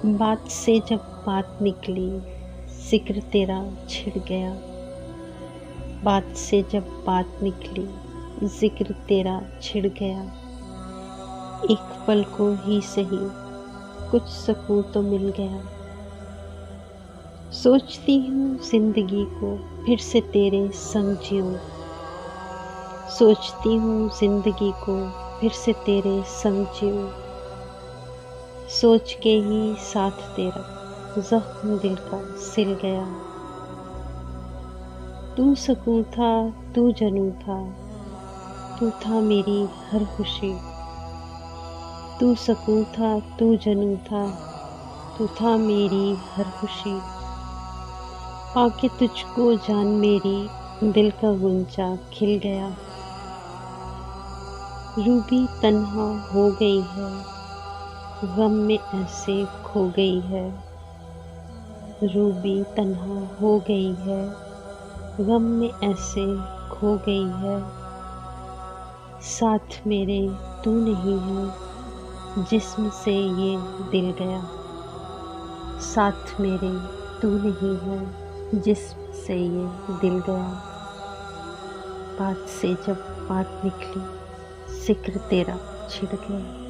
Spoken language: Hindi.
बात से जब बात निकली, ज़िक्र तेरा छिड़ गया। बात से जब बात निकली, ज़िक्र तेरा छिड़ गया। एक पल को ही सही, कुछ सुकून तो मिल गया। सोचती हूँ ज़िंदगी को फिर से तेरे संग जिऊँ। सोचती हूँ ज़िंदगी को फिर से तेरे संग जिऊँ। सोच के ही साथ तेरा ज़ख्म दिल का सिल गया। तू सुकून था, तू जुनून था, तू था मेरी हर खुशी। तू सुकून था, तू जुनून था, तू था मेरी हर खुशी। पाके तुझको जान मेरी दिल का गुंजा खिल गया। रूबी तन्हा हो गई है, गम में ऐसे खो गई है। रूबी तन्हा हो गई है, गम में ऐसे खो गई है। साथ मेरे तू नहीं है, जिस्म से ये दिल गया। साथ मेरे तू नहीं है, जिस्म से ये दिल गया। बात से जब बात निकली, ज़िक्र तेरा छिड़ गया।